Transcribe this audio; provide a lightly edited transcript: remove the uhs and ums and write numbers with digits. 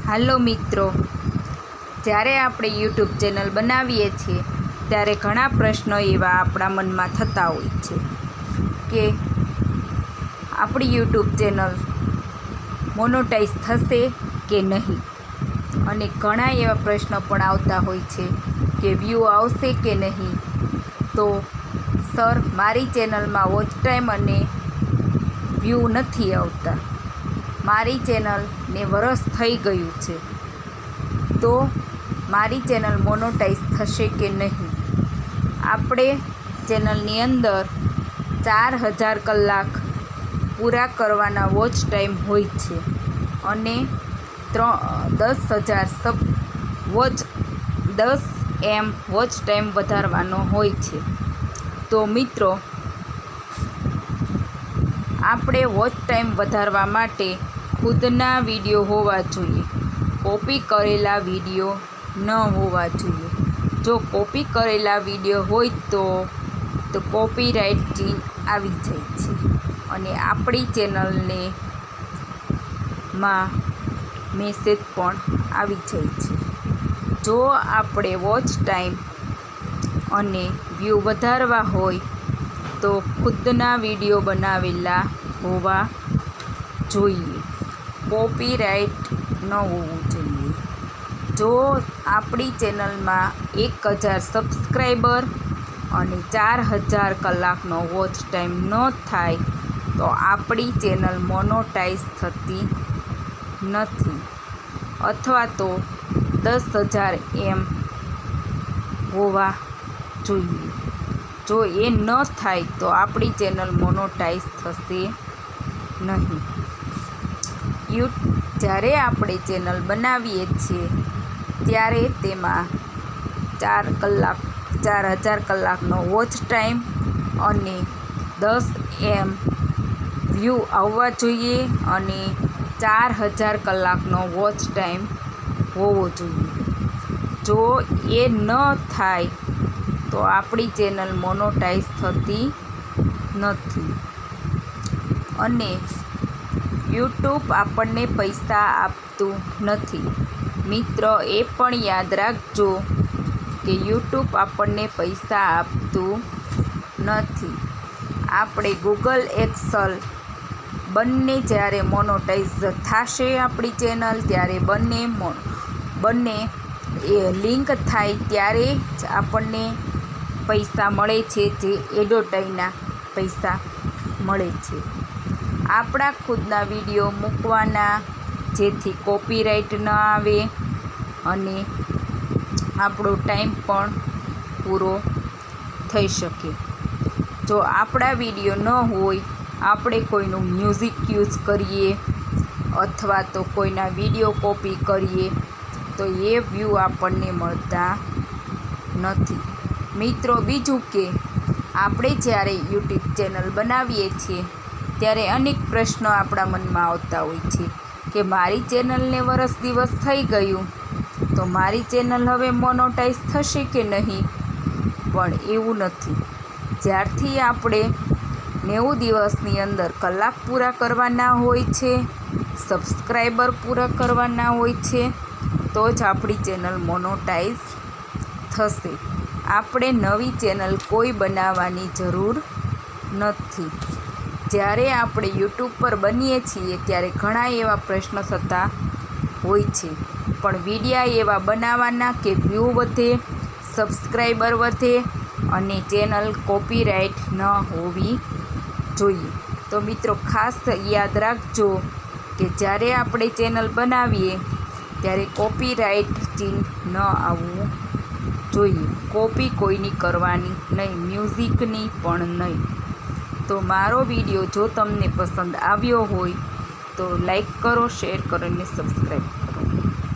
હાલો મિત્રો, જ્યારે આપણે યુટ્યુબ ચેનલ બનાવીએ છીએ ત્યારે ઘણા પ્રશ્નો એવા આપણા મનમાં થતા હોય છે કે આપણી યુટ્યુબ ચેનલ મોનોટાઈઝ થશે કે નહીં, અને ઘણા એવા પ્રશ્નો પણ આવતા હોય છે કે વ્યૂ આવશે કે નહીં. તો સર, મારી ચેનલમાં વોચ ટાઈમ અને વ્યૂ નથી આવતા, મારી ચેનલને વરસ થઈ ગયું છે, તો મારી ચેનલ મોનોટાઈઝ થશે કે નહીં. આપણે ચેનલની અંદર 4000 કલાક પૂરા કરવાના વોચ ટાઈમ હોય છે અને 10 M વોચ ટાઈમ વધારવાનો હોય છે. તો મિત્રો, આપણે વોચ ટાઈમ વધારવા માટે ખુદના વિડીયો હોવા જોઈએ, કોપી કરેલા વિડીયો ન હોવા જોઈએ. જો કોપી કરેલા વિડીયો હોય તો કોપીરાઇટ ચીન આવી જાય છે અને આપણી ચેનલને માં મેસેજ પણ આવી જાય છે. જો આપણે વોચ ટાઈમ અને વ્યૂ વધારવા હોય તો ખુદના વિડીયો બનાવેલા હોવા જોઈએ, કોપીરાઇટ ન હોવું જોઈએ. જો આપણી ચેનલમાં 1000 સબસ્ક્રાઈબર અને 4000 કલાકનો વોચ ટાઈમ ન થાય તો આપણી ચેનલ મોનોટાઈઝ થતી નથી, અથવા તો 10,000 M હોવા જોઈએ. જો એ ન થાય તો આપણી ચેનલ મોનોટાઈઝ થશે નહીં. જ્યારે આપણે ચેનલ બનાવીએ છીએ ત્યારે તેમાં 4000 કલાકનો વોચ ટાઈમ અને 10 M વ્યૂ આવવા જોઈએ અને 4000 કલાકનો વોચ ટાઈમ હોવો જોઈએ. જો એ ન થાય તો આપણી ચેનલ મોનોટાઈઝ થતી નથી. અને યુટ્યુબ આપણને પૈસા આપતું નથી. મિત્રો, એ પણ યાદ રાખજો કે યુટ્યુબ આપણને પૈસા આપતું નથી. આપણે ગૂગલ એક્સેલ બંને જ્યારે મોનોટાઈઝ થશે આપણી ચેનલ, ત્યારે બંને એ લિંક થાય ત્યારે જ આપણને પૈસા મળે છે, જે એડવર્ટાઈઝના પૈસા મળે છે. આપણા ખુદના વિડીયો મૂકવાના, જેથી કોપીરાઇટ ન આવે અને આપણો ટાઈમ પણ પૂરો થઈ શકે. જો આપણા વિડીયો ન હોય, આપણે કોઈનું મ્યુઝિક યુઝ કરીએ અથવા તો કોઈના વિડીયો કોપી કરીએ તો એ વ્યૂ આપણને મળતા નથી. મિત્રો, બીજું કે આપણે જ્યારે યુટ્યુબ ચેનલ બનાવીએ છીએ ત્યારે અનેક પ્રશ્નો આપણા મનમાં આવતા હોય છે કે મારી ચેનલને વરસ દિવસ થઈ ગયું, તો મારી ચેનલ હવે મોનોટાઈઝ થશે કે નહીં. પણ એવું નથી. જ્યારથી આપણે 90 દિવસની અંદર કલાક પૂરા કરવાના હોય છે, સબસ્ક્રાઈબર પૂરા કરવાના હોય છે, તો જ આપણી ચેનલ મોનોટાઈઝ થશે. આપણે નવી ચેનલ કોઈ બનાવવાની જરૂર નથી. જ્યારે આપણે યુટ્યુબ પર બનીએ છીએ ત્યારે ઘણા એવા પ્રશ્નો થતા હોય છે, પણ વિડીયા એવા બનાવવાના કે વ્યૂ વધે, સબસ્ક્રાઈબર વધે અને ચેનલ કોપીરાઇટ ન હોવી જોઈએ. તો મિત્રો, ખાસ યાદ રાખજો કે જ્યારે આપણે ચેનલ બનાવીએ ત્યારે કોપીરાઇટ ચીન ન આવવું જોઈએ. કોપી કોઈની કરવાની નહીં, મ્યુઝિકની પણ નહીં. તો મારો વિડીયો જો તમને પસંદ આવ્યો હોય તો લાઈક કરો, શેર કરો અને સબસ્ક્રાઈબ કરો.